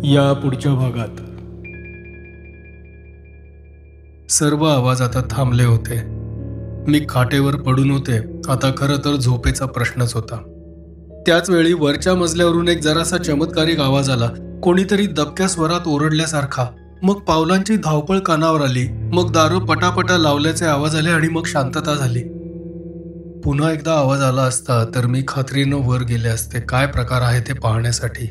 या पुढच्या भागात सर्व आवाज आता थांबले होते. मी खाटेवर पडून होते. आता खरं तर झोपेचा प्रश्नच होता. त्याच वेळी वरच्या मजल्यावरून एक जरासा चमत्कारिक आवाज आला. कोणीतरी दबक्या स्वरात ओरडल्यासारखा. मग पावलांची धावपळ कानावर आली. मग दारं पटापटा लावल्याचे आवाज आले आणि मग शांतता झाली. पुन्हा एकदा आवाज आला असता तर मी खात्रीनं वर गेले असते, काय प्रकार आहे ते पाहण्यासाठी.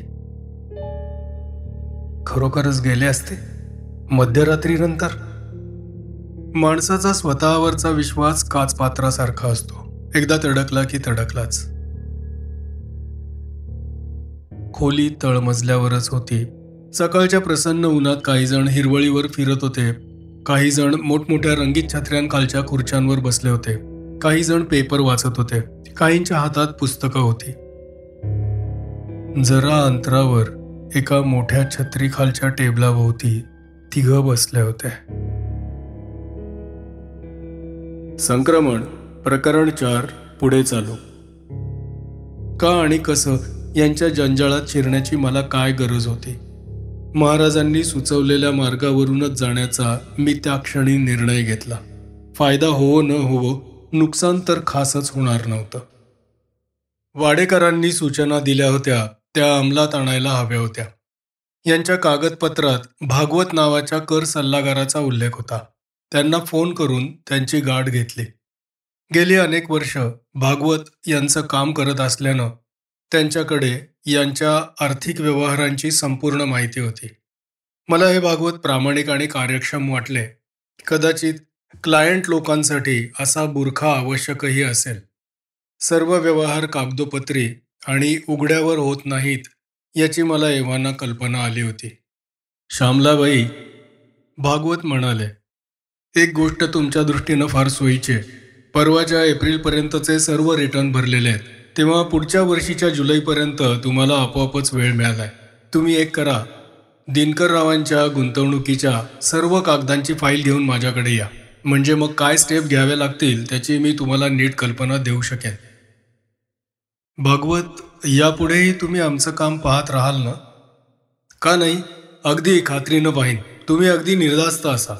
खरोखरच गेले असते मध्यरात्रीनंतर. माणसाचा स्वतःवरचा विश्वास काचपात्रासारखा असतो. एकदा तडकला की तडकलाच. खोली तळमजल्यावरच होती. सकाळच्या प्रसन्न उन्हात काही जण हिरवळीवर फिरत होते. काही जण मोठमोठ्या रंगीत छत्र्यांखालच्या खुर्च्यांवर बसले होते. काही जण पेपर वाचत होते. काहींच्या हातात पुस्तकं होती. जरा अंतरावर एका मोठ्या छत्रीखालच्या टेबलाभोवती 3 बसले होते. संक्रमण प्रकरण 4 पुढे चालू. का आणि कसं यांच्या जंजाळात शिरण्याची मला काय गरज होती? महाराजांनी सुचवलेल्या मार्गावरूनच जाण्याचा मी त्या क्षणी निर्णय घेतला. फायदा होवो न होवो, नुकसान तर खासच होणार नव्हतं. वाडेकरांनी सूचना दिल्या होत्या त्या अंमलात आणायला हव्या होत्या. यांच्या कागदपत्रात भागवत नावाच्या कर सल्लागाराचा उल्लेख होता. त्यांना फोन करून त्यांची गाठ घेतली. गेली अनेक वर्ष भागवत यांचं काम करत असल्यानं त्यांच्याकडे यांच्या आर्थिक व्यवहारांची संपूर्ण माहिती होती. मला हे भागवत प्रामाणिक आणि कार्यक्षम वाटले. कदाचित क्लायंट लोकांसाठी असा बुरखा आवश्यकही असेल. सर्व व्यवहार कागदोपत्री आणि उघड्यावर होत नाहीत याची मला एव्हाना कल्पना आली होती. श्यामलाबाई, भागवत म्हणाले, एक गोष्ट तुमच्या दृष्टीनं फार सोयीची आहे. परवाच्या एप्रिलपर्यंतचे सर्व रिटर्न भरलेले आहेत. तेव्हा पुढच्या वर्षीच्या जुलैपर्यंत तुम्हाला आपोआपच वेळ मिळालाय. तुम्ही एक करा, दिनकररावांच्या गुंतवणुकीच्या सर्व कागदांची फाईल घेऊन माझ्याकडे या. म्हणजे मग काय स्टेप घ्याव्या लागतील त्याची मी तुम्हाला नीट कल्पना देऊ शकेन. भागवत, यापुढेही तुम्ही आमचं काम पाहत राहाल ना? का नाही, अगदी खात्रीनं पाहीन. तुम्ही अगदी निर्धास्त असा.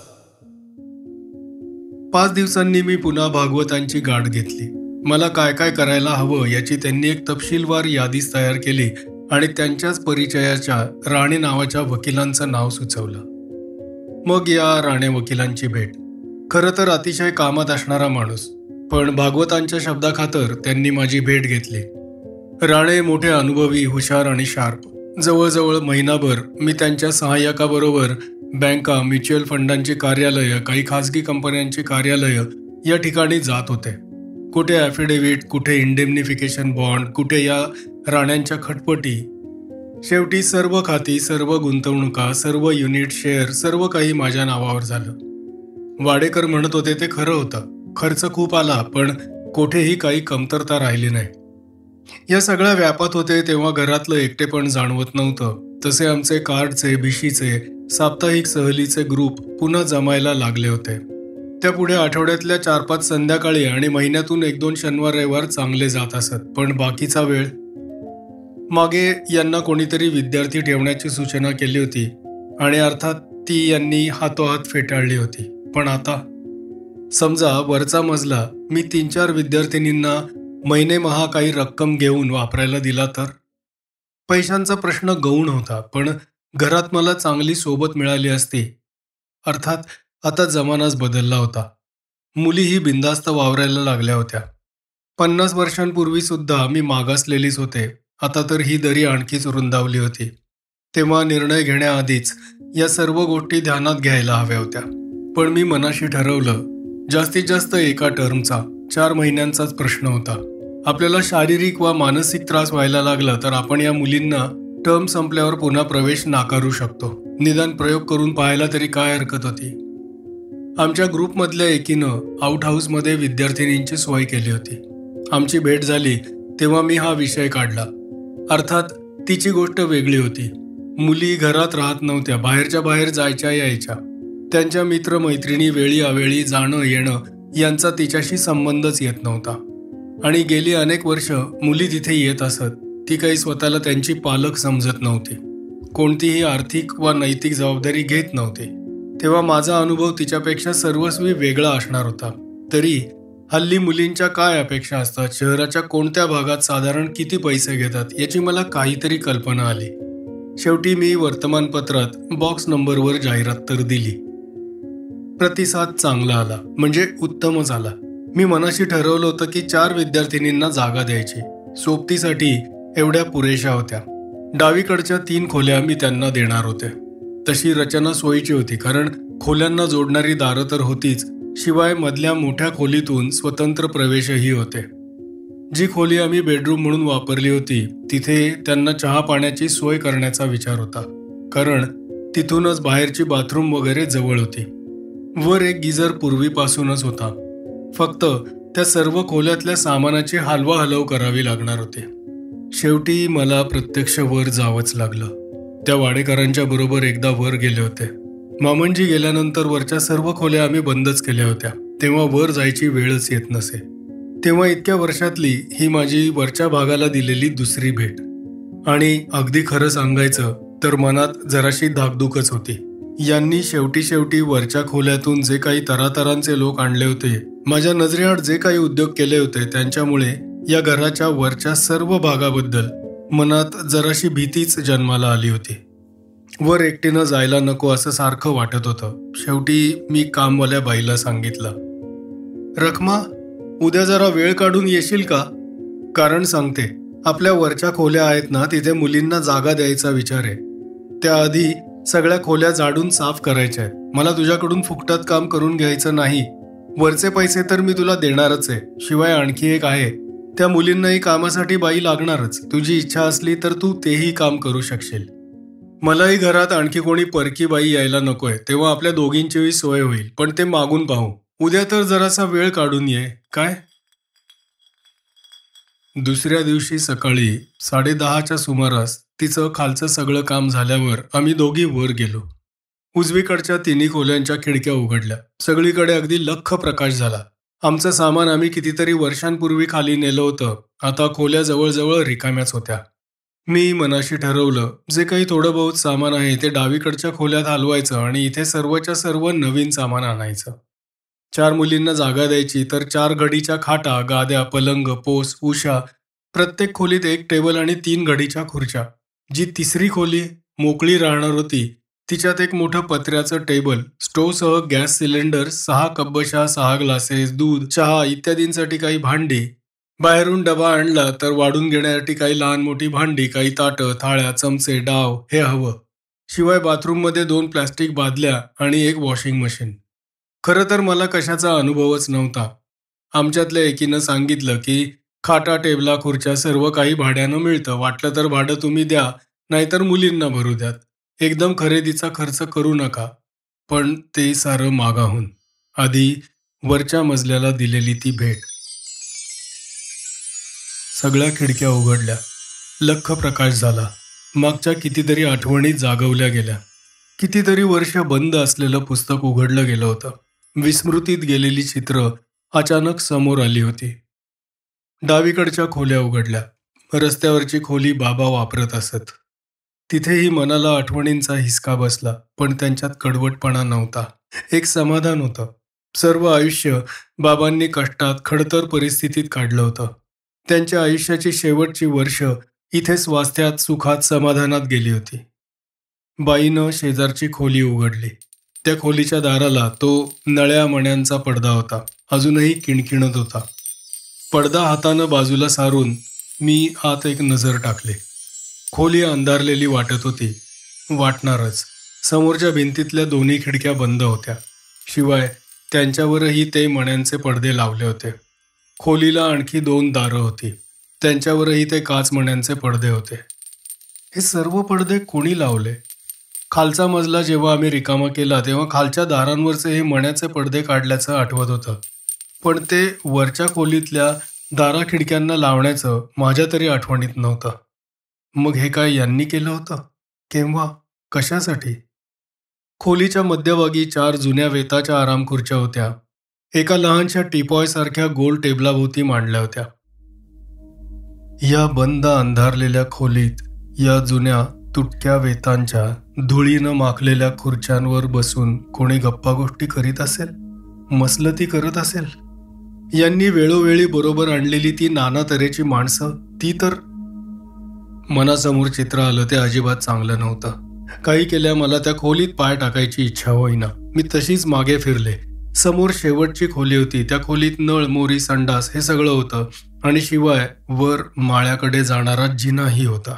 5 दिवसांनी मी पुन्हा भागवतांची गाठ घेतली. मला काय काय करायला हवं याची त्यांनी एक तपशीलवार यादीच तयार केली आणि त्यांच्याच परिचयाच्या राणे नावाच्या वकिलांचं नाव सुचवलं. मग या राणे वकिलांची भेट. खरं तर अतिशय कामात असणारा माणूस, पण भागवतांच्या शब्दाखातर त्यांनी माझी भेट घेतली. राणे मोठे अनुभवी, हुशार आणि शार्प. जवळजवळ महिनाभर मी त्यांच्या सहाय्यकाबरोबर बँका, म्युच्युअल फंडांची कार्यालयं, काही खाजगी कंपन्यांची कार्यालयं या ठिकाणी जात होते. कुठे ॲफिडेव्हिट, कुठे इंडेम्निफिकेशन बॉन्ड, कुठे या राण्यांच्या खटपटी. शेवटी सर्व खाती, सर्व गुंतवणुका, सर्व युनिट शेअर, सर्व काही माझ्या नावावर झालं. वाडेकर म्हणत होते ते खरं होतं. खर्च खूप आला, पण कोठेही काही कमतरता राहिली नाही. या सगळ्या व्यापात होते तेव्हा घरातलं एकटेपण जाणवत नव्हतं. तसे आमचे कार्डचे, भिशीचे, साप्ताहिक सहलीचे ग्रुप पुन्हा जमायला लागले होते. त्यापुढे आठवड्यातल्या 4-5 संध्याकाळी आणि महिन्यातून 1-2 शनिवार रविवार चांगले जात असत. पण बाकीचा वेळ. मागे यांना कोणीतरी विद्यार्थी ठेवण्याची सूचना केली होती आणि अर्थात ती यांनी हातोहात फेटाळली होती. पण आता समजा वरचा मजला मी 3-4 विद्यार्थिनींना महिनेमहा काही रक्कम घेऊन वापरायला दिला तर? पैशांचा प्रश्न गौण होता, पण घरात मला चांगली सोबत मिळाली असती. अर्थात आता जमानाच बदलला होता. मुलीही बिनधास्त वावरायला लागल्या होत्या. 50 वर्षांपूर्वी सुद्धा मी मागासलेलीच होते. आता तर ही दरी आणखीच रुंदावली होती. तेव्हा निर्णय घेण्याआधीच या सर्व गोष्टी ध्यानात घ्यायला हव्या होत्या. पण मी मनाशी ठरवलं, जास्तीत जास्त एका टर्मचा, 4 महिन्यांचाच प्रश्न होता. आपल्याला शारीरिक व मानसिक त्रास व्हायला लागला तर आपण या मुलींना टर्म संपल्यावर पुन्हा प्रवेश नाकारू शकतो. निदान प्रयोग करून पाहायला तरी काय हरकत होती. आमच्या ग्रुपमधल्या एकीनं आउट हाऊसमध्ये विद्यार्थिनींची सोय केली होती. आमची भेट झाली तेव्हा मी हा विषय काढला. अर्थात तिची गोष्ट वेगळी होती. मुली घरात राहत नव्हत्या, बाहेरच्या बाहेर जायच्या यायच्या. त्यांच्या मित्रमैत्रिणी वेळी अवेळी जाणं येणं यांचा तिच्याशी संबंधच येत नव्हता. आणि गेली अनेक वर्ष मुली तिथे येत असत. ती काही स्वतःला त्यांची पालक समजत नव्हती. कोणतीही आर्थिक वा नैतिक जबाबदारी घेत नव्हती. तेव्हा माझा अनुभव तिच्यापेक्षा सर्वस्वी वेगळा असणार होता. तरी हल्ली मुलींच्या काय अपेक्षा असतात, शहराच्या कोणत्या भागात साधारण किती पैसे घेतात याची मला काहीतरी कल्पना आली. शेवटी मी वर्तमानपत्रात बॉक्स नंबरवर जाहिरात तर दिली. प्रतिसाद चांगला आला, म्हणजे उत्तमच आला. मी मनाशी ठरवलं होतं की 4 विद्यार्थिनींना जागा द्यायची. सोबतीसाठी एवढ्या पुरेशा होत्या. डावीकडच्या 3 खोल्या मी त्यांना देणार होते. तशी रचना सोयीची होती, कारण खोल्यांना जोडणारी दारं तर होतीच, शिवाय मधल्या मोठ्या खोलीतून स्वतंत्र प्रवेशही होते. जी खोली आम्ही बेडरूम म्हणून वापरली होती तिथे त्यांना चहा पाण्याची सोय करण्याचा विचार होता, कारण तिथूनच बाहेरची बाथरूम वगैरे जवळ होती. वर एक गिझर पूर्वीपासूनच होता. फक्त त्या सर्व खोल्यातल्या सामानाची हलवाहलव करावी लागणार होती. शेवटी मला प्रत्यक्ष वर जावंच लागलं. त्या वाडेकरांच्या बरोबर एकदा वर गेले होते. मामनजी गेल्यानंतर वरच्या सर्व खोल्या आम्ही बंदच केल्या होत्या. तेव्हा वर जायची वेळच येत नसे. तेव्हा इतक्या वर्षातली ही माझी वरच्या भागाला दिलेली दुसरी भेट. आणि अगदी खरं सांगायचं तर मनात जराशी धाकधूकच होती. यांनी शेवटी वरच्या खोल्यातून जे काही तरातरांचे लोक आणले होते, माझ्या नजरेआड जे काही उद्योग केले होते, त्यांच्यामुळे या घराच्या वरच्या सर्व भागाबद्दल मनात जराशी भीतीच जन्माला आली होती. वर एकटीनं जायला नको असं सारखं वाटत होतं. शेवटी मी कामवाल्या बाईला सांगितलं, रखमा, उद्या जरा वेळ काढून येशील का? कारण सांगते, आपल्या वरच्या खोल्या आहेत ना, तिथे मुलींना जागा द्यायचा विचार आहे. त्याआधी सगळ्या खोल्या झाडून साफ करायच्या आहेत. मला तुझ्याकडून फुकटात काम करून घ्यायचं नाही. वरचे पैसे तर मी तुला देणारच आहे. शिवाय आणखी एक आहे, त्या मुलींनाही कामासाठी बाई लागणारच. तुझी इच्छा असली तर तू तेही काम करू शकशील. मलाही घरात आणखी कोणी परकी बाई यायला नकोय. तेव्हा आपल्या दोघींचीही सोय होईल. पण ते मागून पाहू. उद्या तर जरासा वेळ काढून ये, काय? दुसऱ्या दिवशी सकाळी 10:30च्या सुमारास तिचं खालचं सगळं काम झाल्यावर आम्ही दोघी वर गेलो. उजवीकडच्या 3 खोल्यांच्या खिडक्या उघडल्या. सगळीकडे अगदी लख्ख प्रकाश झाला. आमचं सामान आम्ही कितीतरी वर्षांपूर्वी खाली नेलं होतं. आता खोल्या जवळजवळ रिकाम्याच होत्या. मी मनाशी ठरवलं, जे काही थोडं बहुत सामान आहे ते डावीकडच्या खोल्यात हलवायचं आणि इथे सर्वच्या सर्व नवीन सामान आणायचं. 4 मुलींना जागा द्यायची, तर 4 घडीच्या खाटा, गाद्या, पलंग, पोस, उशा, प्रत्येक खोलीत 1 टेबल आणि 3 घडीच्या खुर्च्या. जी तिसरी खोली मोकळी राहणार होती तिच्यात एक मोठं पत्र्याचं टेबल, स्टोव्हसह गॅस सिलेंडर, 6 कपबशा, 6 ग्लासेस, दूध, चहा इत्यादींसाठी काही भांडी. बाहेरून डबा आणला तर वाढून घेण्यासाठी काही लहान मोठी भांडी, काही ताटं, थाळ्या, चमचे, डाव हे हवं. शिवाय बाथरूममध्ये 2 प्लॅस्टिक बादल्या आणि 1 वॉशिंग मशीन. खरं तर मला कशाचा अनुभवच नव्हता. आमच्यातल्या एकीनं सांगितलं की खाटा, टेबला, खुर्च्या सर्व काही भाड्यानं मिळतं. वाटलं तर भाडं तुम्ही द्या, नाहीतर मुलींना भरू द्यात. एकदम खरेदीचा खर्च करू नका. पण ते सारं मागाहून. आधी वरच्या मजल्याला दिलेली ती भेट. सगळ्या खिडक्या उघडल्या. लख्ख प्रकाश झाला. मागच्या कितीतरी आठवणी जागवल्या गेल्या. कितीतरी वर्ष बंद असलेलं पुस्तक उघडलं गेलं होतं. विस्मृतीत गेलेली चित्र अचानक समोर आली होती. डावीकडच्या खोल्या उघडल्या. रस्त्यावरची खोली बाबा वापरत असत. तिथेही मनाला आठवणींचा हिसका बसला, पण त्यांच्यात कडवटपणा नव्हता. एक समाधान होतं. सर्व आयुष्य बाबांनी कष्टात, खडतर परिस्थितीत काढलं होतं. त्यांच्या आयुष्याची शेवटची वर्ष इथे स्वास्थ्यात, सुखात, समाधानात गेली होती. बाईनं शेजारची खोली उघडली. त्या खोलीच्या दाराला तो नळ्या मण्यांचा पडदा होता. अजूनही किणकिणत होता. पडदा हातानं बाजूला सारून मी आत एक नजर टाकली. खोली अंधारलेली वाटत होती. वाटणारच. समोरच्या भिंतीतल्या 2 खिडक्या बंद होत्या. शिवाय त्यांच्यावरही ते मण्यांचे पडदे लावले होते. खोलीला आणखी 2 दारं होती. त्यांच्यावरही ते काच मण्यांचे पडदे होते. हे सर्व पडदे कोणी लावले? खालचा मजला जेव्हा आम्ही रिकामा केला तेव्हा खालच्या दारांवरचे हे मण्याचे पडदे काढल्याचं आठवत होतं. पण ते वरच्या खोलीतल्या दारा खिडक्यांना लावण्याचं माझ्या तरी आठवणीत नव्हतं. मग हे काय यांनी केलं होतं? केव्हा? कशासाठी? खोलीच्या मध्यभागी 4 जुन्या वेताच्या आराम खुर्च्या होत्या. एका लहानशा टीपॉयसारख्या गोल टेबलाभोवती मांडल्या होत्या. या बंद अंधारलेल्या खोलीत या जुन्या तुटक्या वेतांच्या धुळीनं माखलेल्या खुर्च्यांवर बसून कोणी गप्पा गोष्टी करीत असेल, मसलती करत असेल. यांनी वेळोवेळी बरोबर आणलेली ती नाना तऱ्हेची माणसं, ती तर मनासमोर चित्र आलं ते अजिबात चांगलं नव्हतं. काही केल्या मला त्या खोलीत पाय टाकायची इच्छा होईना. मी तशीच मागे फिरले. समोर शेवटची खोली होती. त्या खोलीत नळ, मोरी, संडास हे सगळं होतं आणि शिवाय वर माळ्याकडे जाणारा जिनाही होता.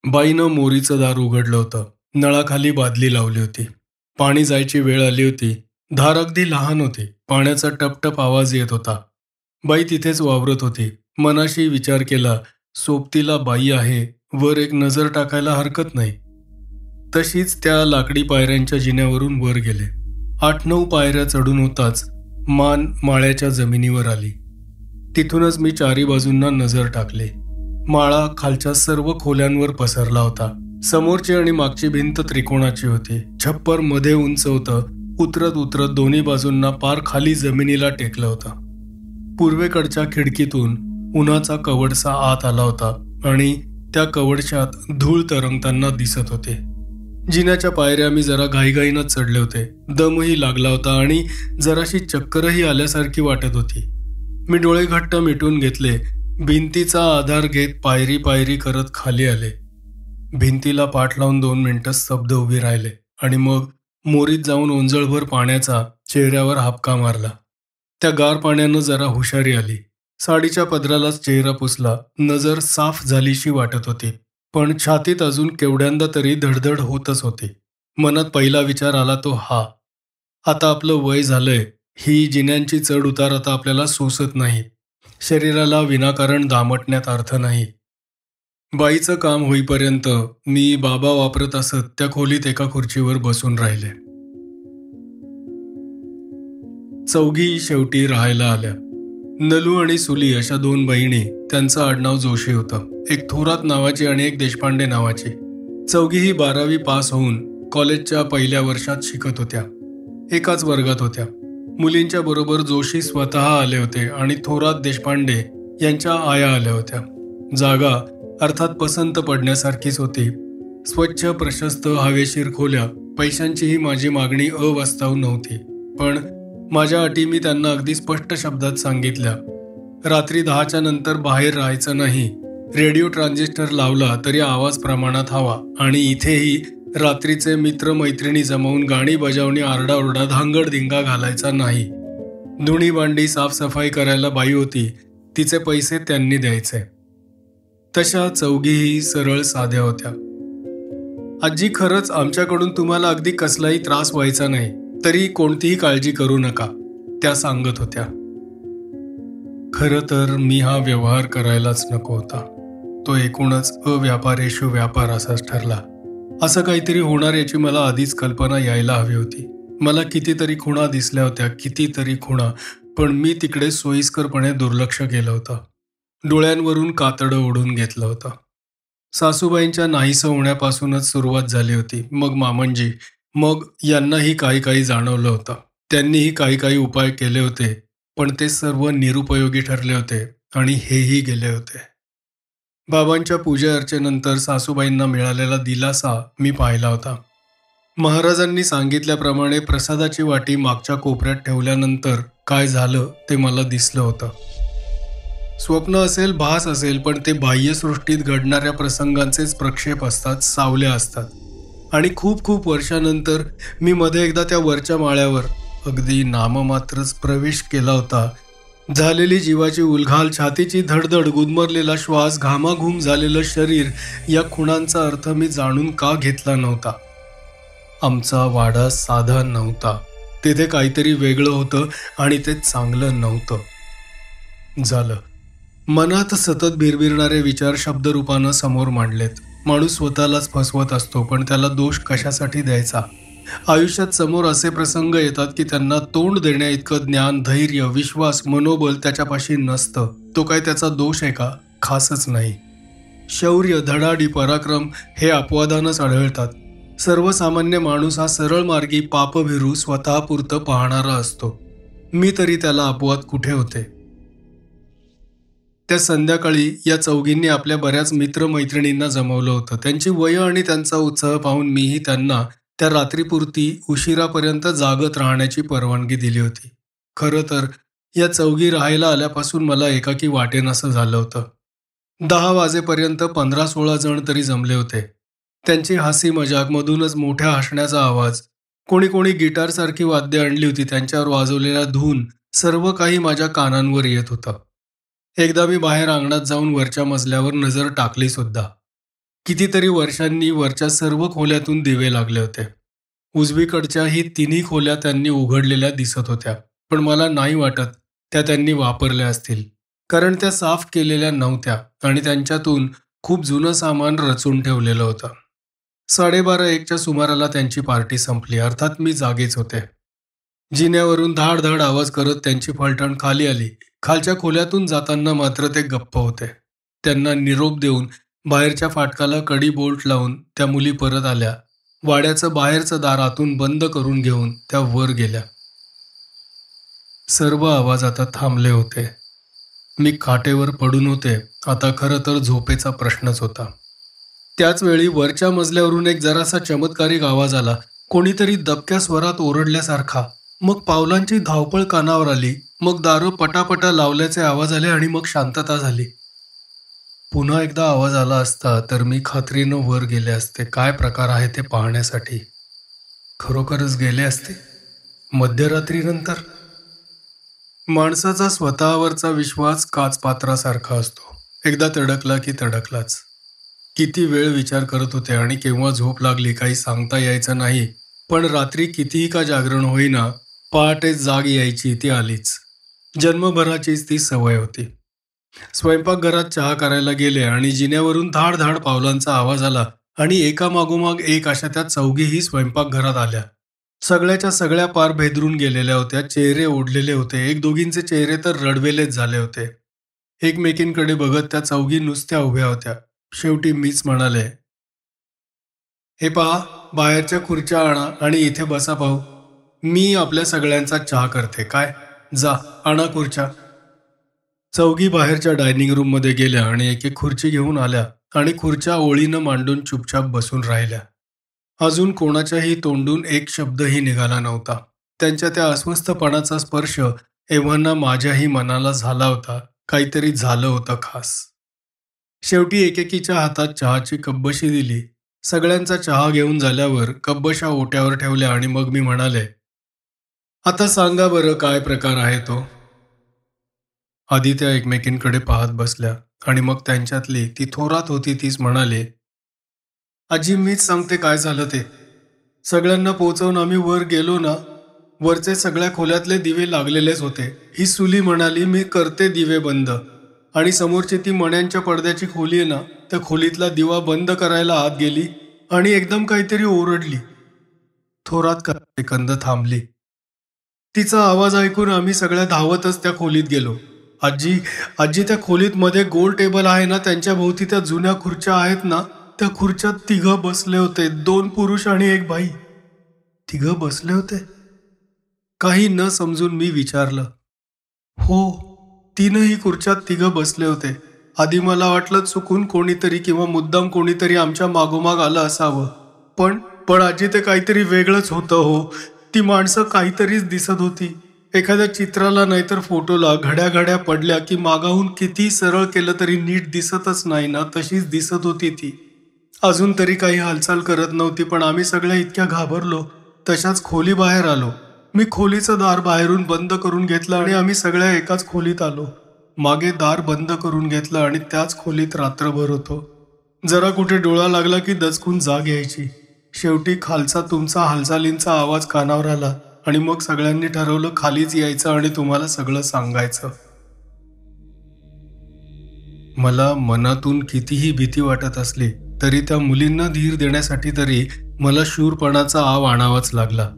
बाईनं मोरीचं दार उघडलं होतं. नळाखाली बादली लावली होती. पाणी जायची वेळ आली होती. धार अगदी लहान होती. पाण्याचा टपटप आवाज येत होता. बाई तिथेच वावरत होती. मनाशी विचार केला, सोबतीला बाई आहे, वर एक नजर टाकायला हरकत नाही. तशीच त्या लाकडी पायऱ्यांच्या जिन्यावरून वर गेले. 8-9 पायऱ्या चढून होताच मान माळ्याच्या जमिनीवर आली. तिथूनच मी चारी बाजूंना नजर टाकली. माळा खालच्या सर्व खोल्यांवर पसरला होता. समोरची आणि मागची भिंत त्रिकोणाची होती. छप्पर मध्ये उंच होतं. उतरत उतरत दोन्ही बाजूंना पार खाली जमिनीला टेकलं होतं. पूर्वेकडच्या खिडकीतून उन्हाचा कवडसा आत आला होता आणि त्या कवडशात धूळ तरंगताना दिसत होते. जिन्याच्या पायऱ्या मी जरा घाईघाईनं चढले होते. दमही लागला होता आणि जराशी चक्करही आल्यासारखी वाटत होती. मी डोळे घट्ट मिटून घेतले. भिंतीचा आधार घेत पायरी पायरी करत खाली आले. भिंतीला पाठ लावून 2 मिनिटं स्तब्ध उभी राहिले आणि मग मोरीत जाऊन ओंजळभर पाण्याचा चेहऱ्यावर हापका मारला. त्या गार पाण्यानं जरा हुशारी आली. साडीच्या पदरालाच चेहरा पुसला. नजर साफ झालीशी वाटत होती, पण छातीत अजून केवढ्यांदा तरी धडधड होतच होती. मनात पहिला विचार आला तो हा, आता आपलं वय झालंय. ही जिन्यांची चढ उतार आता आपल्याला सोसत नाही. शरीराला विनाकारण दामटण्यात अर्थ नाही. बाईचं काम होईपर्यंत मी बाबा वापरत असत त्या खोलीत एका खुर्चीवर बसून राहिले. चौघी शेवटी राहायला आल्या. नलू आणि सुली अशा 2 बहिणी. त्यांचं आडनाव जोशी होतं. एक थोरात नावाची आणि एक देशपांडे नावाची. चौघीही 12वी पास होऊन कॉलेजच्या पहिल्या वर्षात शिकत होत्या. एकाच वर्गात होत्या. मुलींच्या बरोबर जोशी स्वतः आले होते आणि थोरात देशपांडे यांच्या आया आल्या होत्या. जागा अर्थात पसंत पडण्यासारखीच होती. स्वच्छ, प्रशस्त, हवेशीर खोल्या. पैशांचीही माझी मागणी अवास्तव नव्हती, पण माझ्या अटी मी त्यांना अगदी स्पष्ट शब्दात सांगितल्या. रात्री 10च्या नंतर बाहेर राहायचं नाही. रेडिओ ट्रान्झिस्टर लावला तरी आवाज प्रमाणात हवा आणि इथेही रात्रीचे मित्र मैत्रिणी जमवून गाणी बजावणी, आरडाओरडा, धांगडधिंगा घालायचा नाही. धुणी भांडी साफसफाई करायला बाई होती. तिचे पैसे त्यांनी द्यायचे. तशा चौघीही सरळ साध्या होत्या. आजी, खरंच आमच्याकडून तुम्हाला अगदी कसलाही त्रास व्हायचा नाही, तरी कोणतीही काळजी करू नका, त्या सांगत होत्या. खरं तर मी हा व्यवहार करायलाच नको होता. तो एकूणच अव्यापारेषु व्यापार असाच ठरला. असं काहीतरी होणार याची मला आधीच कल्पना यायला हवी होती. मला कितीतरी खुणा दिसल्या होत्या, कितीतरी खुणा, पण मी तिकडे सोयीस्करपणे दुर्लक्ष केलं होतं. डोळ्यांवरून कातडं ओढून घेतलं होतं. सासूबाईंच्या नाहीसं होण्यापासूनच सुरुवात झाली होती. मग मामंजी, मग यांनाही काही काही जाणवलं होतं. त्यांनीही काही काही उपाय केले होते, पण ते सर्व निरुपयोगी ठरले होते आणि हेही गेले होते. बाबांच्या पूजा अर्चेनंतर सासूबाईंना मिळालेला दिलासा मी पाहिला होता. महाराजांनी सांगितल्याप्रमाणे प्रसादाची वाटी मागच्या कोपऱ्यात ठेवल्यानंतर काय झालं ते मला दिसलं होतं. स्वप्न असेल, भास असेल, पण ते बाह्यसृष्टीत घडणाऱ्या प्रसंगांचेच प्रक्षेप असतात, सावल्या असतात. आणि खूप खूप वर्षानंतर मी मध्ये एकदा त्या वरच्या माळ्यावर अगदी नाममात्रच प्रवेश केला होता. झालेली जीवाची उलघाल, छातीची धडधड, गुदमरलेला श्वास, घामाघूम झालेलं शरीर, या खुणांचा अर्थ मी जाणून का घेतला नव्हता. आमचा वाडा साधा नव्हता. तिथे काहीतरी वेगळं होतं आणि ते चांगलं नव्हतं. झालं. मनात सतत बिरबिरणारे विचार शब्दरूपानं समोर मांडलेत. माणूस स्वतःलाच फसवत असतो, पण त्याला दोष कशासाठी द्यायचा? आयुष्यात समोर असे प्रसंग येतात की त्यांना तोंड देण्या इतकं ज्ञान, धैर्य, विश्वास, मनोबल त्याच्यापाशी नसतं. तो काय त्याचा दोष आहे का? खासच नाही. शौर्य, धडाडी, पराक्रम हे अपवादानच आढळतात. सर्वसामान्य माणूस हा सरळ मार्गी पापभिरू स्वतःपुरतं पाहणारा असतो. मी तरी त्याला अपवाद कुठे होते? त्या संध्याकाळी या चौघींनी आपल्या बऱ्याच मित्रमैत्रिणींना जमवलं होतं. त्यांची वय आणि त्यांचा उत्साह पाहून मीही त्यांना त्या रात्रीपुरती उशिरापर्यंत जागत राहण्याची परवानगी दिली होती. खरं तर या चौघी राहायला आल्यापासून मला एकाकी वाटेनासं झालं होतं. 10 वाजेपर्यंत 15-16 जण तरी जमले होते. त्यांची हसी मजाक मधूनच मोठ्या हसण्याचा आवाज, कोणी कोणी गिटारसारखी वाद्य आणली होती त्यांच्यावर वाजवलेला धून, सर्व काही माझ्या कानांवर येत होतं. एकदा मी बाहेर अंगणात जाऊन वरच्या मजल्यावर नजर टाकली सुद्धा. कितीतरी वर्षांनी वरच्या सर्व खोल्यातून दिवे लागले होते. उजवीकडच्याही तिन्ही खोल्या त्यांनी उघडलेल्या दिसत होत्या, पण मला नाही वाटत त्या त्यांनी वापरल्या असतील, कारण त्या साफ केलेल्या नव्हत्या आणि त्यांच्यातून खूप जुनं सामान रचून ठेवलेलं होतं. 12:30-1च्या सुमाराला त्यांची पार्टी संपली. अर्थात मी जागेच होते. जिन्यावरून धाड आवाज करत त्यांची फलटण खाली आली. खालच्या खोल्यातून जाताना मात्र ते गप्प होते. त्यांना निरोप देऊन बाहेरच्या फाटकाला कडी बोल्ट लावून त्या मुली परत आल्या. वाड्याचं बाहेरचं दार आतून बंद करून घेऊन त्या वर गेल्या. सर्व आवाज आता थांबले होते. मी खाटेवर पडून होते. आता खरं तर झोपेचा प्रश्नच होता. त्याच वेळी वरच्या मजल्यावरून एक जरासा चमत्कारिक आवाज आला. कोणीतरी दबक्या स्वरात ओरडल्यासारखा. मग पावलांची धावपळ कानावर आली. मग दारं पटापटा लावल्याचे आवाज आले आणि मग शांतता झाली. पुन्हा एकदा आवाज आला असता तर मी खात्रीनं वर गेले असते, काय प्रकार आहे ते पाहण्यासाठी. खरोखरच गेले असते मध्यरात्रीनंतर. माणसाचा स्वतःवरचा विश्वास काचपात्रासारखा असतो. एकदा तडकला की तडकलाच. किती वेळ विचार करत होते आणि केव्हा झोप लागली काही सांगता यायचं नाही, पण रात्री कितीही का जागरण होईना पहाटे जाग यायची ती आलीच. जन्मभराचीच ती सवय होती. स्वयंपाकघरात चहा करायला गेले आणि जिन्यावरून धाड पावलांचा आवाज आला आणि एका मागोमाग एक अशा त्या चौघीही स्वयंपाकघरात आल्या. सगळ्याच्या सगळ्या पार भेदरून गेलेल्या होत्या. चेहरे ओढलेले होते. एक दोघींचे चेहरे तर रडवेलेच झाले होते. एकमेकींकडे बघत त्या चौघी नुसत्या उभ्या होत्या. शेवटी मीच म्हणाले, हे पहा, बाहेरच्या खुर्च्या आणा आणि इथे बसा पाहू. मी आपल्या सगळ्यांचा चहा करते. काय, जा आणा खुर्च्या. चौघी बाहेरच्या डायनिंग रूममध्ये गेल्या आणि एक खुर्ची घेऊन आल्या आणि खुर्च्या ओळीनं मांडून चुपचाप बसून राहिल्या. अजून कोणाच्याही तोंडून एक शब्दही निघाला नव्हता. त्यांच्या त्या अस्वस्थपणाचा स्पर्श एव्हाना माझ्याही मनाला झाला होता. काहीतरी झालं होतं खास. शेवटी एकेकीच्या हातात चहाची कब्बशी दिली. सगळ्यांचा चहा घेऊन झाल्यावर कब्बशा ओट्यावर ठेवल्या आणि मग मी म्हणाले, आता सांगा बरं काय प्रकार आहे तो. आधी त्या एकमेकींकडे पाहत बसल्या आणि मग त्यांच्यातली ती थोरात होती तीच म्हणाले, आजी मीच सांगते काय झालं ते. सगळ्यांना पोचवून आम्ही वर गेलो ना, वरचे सगळ्या खोल्यातले दिवे लागलेलेच होते. ही सुली म्हणाली मी करते दिवे बंद, आणि समोरची ती मण्यांच्या पडद्याची खोली आहे ना, त्या खोलीतला दिवा बंद करायला आत गेली आणि एकदम काहीतरी ओरडली. थोरात काही सेकंद थांबली. तिचा आवाज ऐकून आम्ही सगळ्या धावतच त्या खोलीत गेलो. आजी आजी त्या खोलीत मध्ये गोल टेबल आहे ना, त्यांच्या भोवती त्या जुन्या खुर्च्या आहेत ना, त्या खुर्च्यात तिघं बसले होते. 2 पुरुष आणि 1 बाई. तिघं बसले होते? काही न समजून मी विचारलं. हो, तीनही खुर्च्यात तिघं बसले होते. आधी मला वाटलं चुकून कोणीतरी किंवा मुद्दाम कोणीतरी आमच्या मागोमाग आलं असावं. पण आजी ते काहीतरी वेगळंच होतं हो. ती माणसं काहीतरीच दिसत होती. एखाद्या चित्राला नाहीतर फोटोला घड्या पडल्या की मागाहून किती सरळ केलं तरी नीट दिसतच नाही ना, तशीच दिसत होती ती. अजून तरी काही हालचाल करत नव्हती, पण आम्ही सगळ्या इतक्या घाबरलो. तशाच खोली बाहेर आलो. मी खोलीचं दार बाहेरून बंद करून घेतलं आणि आम्ही सगळ्या एकाच खोलीत आलो. मागे दार बंद करून घेतलं आणि त्याच खोलीत रात्रभर होतो. जरा कुठे डोळा लागला की दचकून जाग यायची. शेवटी खालचा तुमचा हालचालींचा आवाज कानावर आला आणि मग सगळ्यांनी ठरवलं खालीच यायचं आणि तुम्हाला सगळं सांगायचं. मला मनातून कितीही भीती वाटत असली तरी त्या मुलींना धीर देण्यासाठी तरी मला शूरपणाचा आव आणावाच लागला.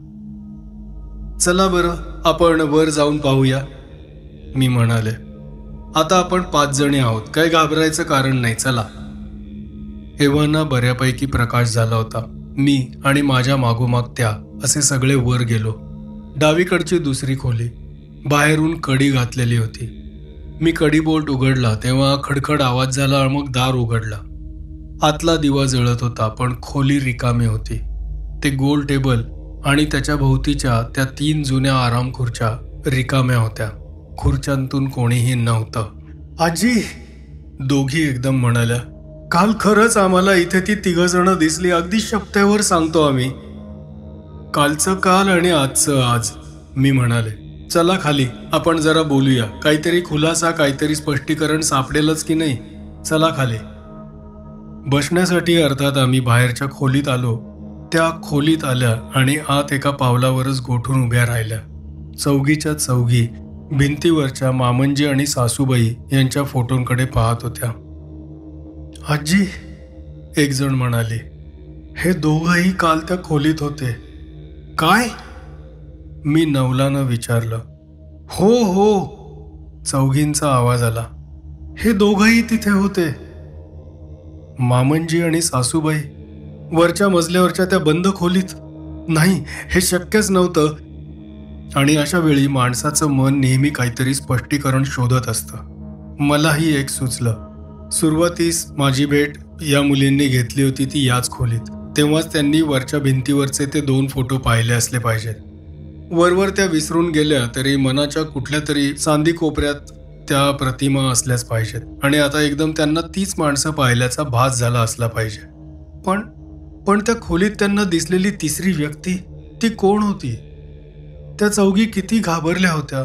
चला बरं, आपण वर जाऊन पाहूया, मी म्हणाले. आता आपण 5 जणी आहोत, काही घाबरायचं कारण नाही, चला. एव्हाना बऱ्यापैकी प्रकाश झाला होता. मी आणि माझ्या मागोमाग त्या असे सगळे वर गेलो. डावीकडची दुसरी खोली, बाहेरून कडी घातलेली होती. मी कडीबोल्ट उघडला तेव्हा खडखड आवाज झाला, मग दार उघडला. आतला दिवा जळत होता, पण खोली रिकामी होती. ते गोल टेबल आणि त्याच्या भोवतीच्या त्या 3 जुन्या आराम खुर्च्या रिकाम्या होत्या. खुर्च्यांतून कोणीही नव्हतं. आजी, दोघी एकदम म्हणाल्या. काल खरंच आम्हाला इथे ती 3 जण दिसली. अगदी शपथेवर सांगतो आम्ही. कालचं काल आणि आजचं आज, मी म्हणाले. चला खाली, आपण जरा बोलूया. काहीतरी खुलासा, काहीतरी स्पष्टीकरण सापडेलच की नाही. चला खाली. बसण्यासाठी अर्थात आम्ही बाहेरच्या खोलीत आलो. त्या खोलीत आल्या आणि आत एका पावलावरच गोठून उभ्या राहिल्या. चौघीच्या चौघी भिंतीवरच्या मामंजी आणि सासूबाई यांच्या फोटोंकडे पाहत होत्या. आजी, एक जण म्हणाली, हे दोघंही काल त्या खोलीत होते. काय? मी नवलानं विचारलं. हो हो, चौघींचा आवाज आला. हे दोघंही तिथे होते. मामंजी आणि सासूबाई वरच्या मजल्यावरच्या त्या बंद खोलीत? नाही, हे शक्यच नव्हतं. आणि अशा वेळी माणसाचं मन नेहमी काहीतरी स्पष्टीकरण शोधत असतं. मलाही एक सुचलं. सुरुवातीस माझी भेट या मुलींनी घेतली होती ती याच खोलीत. तेव्हाच त्यांनी वरच्या भिंतीवरचे ते 2 फोटो पाहिले असले पाहिजेत. वरवर त्या विसरून गेल्या तरी मनाच्या कुठल्या तरी चांदी कोपऱ्यात त्या प्रतिमा असल्याच पाहिजेत. आणि आता एकदम त्यांना तीच माणसं पाहिल्याचा भास झाला असला पाहिजे. पण त्या खोलीत त्यांना दिसलेली तिसरी व्यक्ती, ती कोण होती? त्या चौघी किती घाबरल्या होत्या.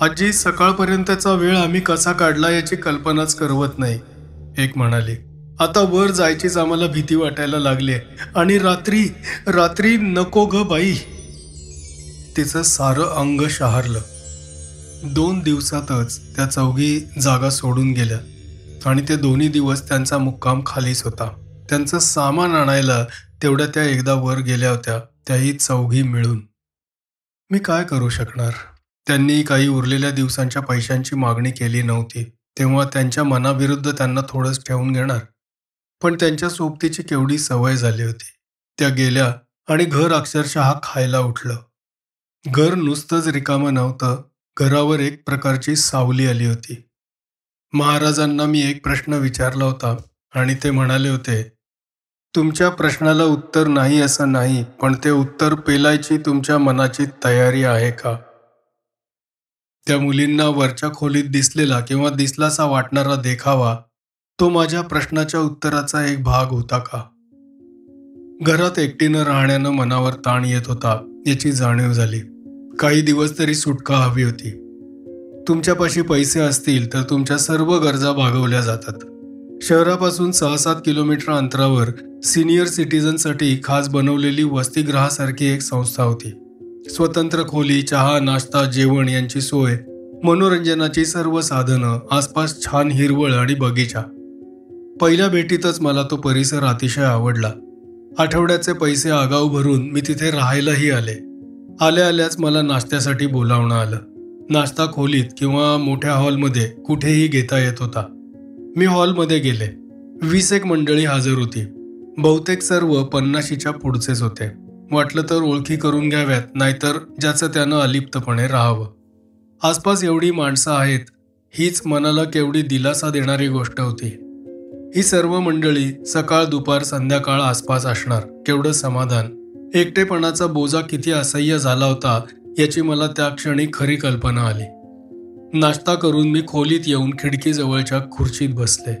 आजी, सकाळपर्यंतचा वेळ आम्ही कसा काढला याची कल्पनाच करवत नाही, एक म्हणाली. आता वर जायचीच आम्हाला भीती वाटायला लागली. आणि रात्री नको ग बाई. तिचं सारं अंग शहारलं. 2 दिवसातच त्या चौघी जागा सोडून गेल्या आणि ते 2 दिवस त्यांचा मुक्काम खालीच होता. त्यांचं सामान आणायला तेवढ्या त्या एकदा वर गेल्या होत्या, त्याही चौघी मिळून. मी काय करू शकणार? त्यांनी काही उरलेल्या दिवसांच्या पैशांची मागणी केली नव्हती, तेव्हा त्यांच्या मनाविरुद्ध त्यांना थोडंच ठेवून घेणार. पण त्यांच्या सोबतीची केवढी सवय झाली होती. त्या गेल्या आणि घर अक्षरशः खायला उठलं. घर नुसतंच रिकामं नव्हतं, घरावर एक प्रकारची सावली आली होती. महाराजांना मी एक प्रश्न विचारला होता आणि ते म्हणाले होते, तुमच्या प्रश्नाला उत्तर नाही असं नाही, पण ते उत्तर पेलायची तुमच्या मनाची तयारी आहे का? त्या मुलींना वरच्या खोलीत दिसलेला किंवा दिसलासा वाटणारा देखावा, तो माझ्या प्रश्नाच्या उत्तराचा एक भाग होता का? घरात एकटीनं राहण्यानं मनावर ताण येत होता याची जाणीव झाली. काही दिवस तरी सुटका हवी होती. तुमच्यापाशी पैसे असतील तर तुमच्या सर्व गरजा भागवल्या जातात. शहरापासून 6-7 किलोमीटर अंतरावर सिनियर सिटीजनसाठी खास बनवलेली वसतिगृहासारखी एक संस्था होती. स्वतंत्र खोली, चहा, नाश्ता, जेवण यांची सोय, मनोरंजनाची सर्व साधनं, आसपास छान हिरवळ आणि बगीचा. पहिल्या भेटीतच मला तो परिसर अतिशय आवडला. आठवड्याचे पैसे आगाऊ भरून मी तिथे राहायलाही आले. आल्याच मला नाश्त्यासाठी बोलावणं आलं. नाश्ता खोलीत किंवा मोठ्या हॉलमध्ये कुठेही घेता येत होता. मी हॉलमध्ये गेले. 20 मंडळी हजर होती. बहुतेक सर्व 50च्या पुढचेच होते. वाटलं तर ओळखी करून घ्याव्यात, नाहीतर ज्याचं त्यानं अलिप्तपणे राहावं. आसपास एवढी माणसं आहेत, हीच मनाला केवढी दिलासा देणारी गोष्ट होती. ही सर्व मंडळी सकाळ, दुपार, संध्याकाळ आसपास असणार. केवढं समाधान. एकटेपणाचा बोजा किती असह्य झाला होता याची मला त्या क्षणी खरी कल्पना आली. नाश्ता करून मी खोलीत येऊन खिडकीजवळच्या खुर्चीत बसले.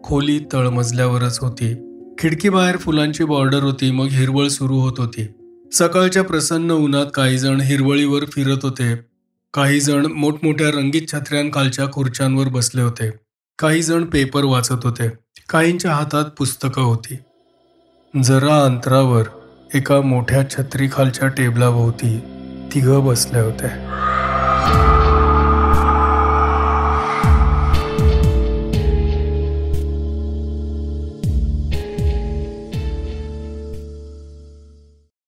खोली तळमजल्यावरच होती. खिडकीबाहेर फुलांची बॉर्डर होती. मग हिरवळ सुरू होत होती. सकाळच्या प्रसन्न उन्हात काही जण हिरवळीवर फिरत होते. काही जण मोठमोठ्या रंगीत छत्र्यांखालच्या खुर्च्यांवर बसले होते. काही जण पेपर वाचत होते. काहींच्या हातात पुस्तकं होती. जरा अंतरावर एका मोठ्या छत्रीखालच्या टेबलाभोवती 3 बसले होते.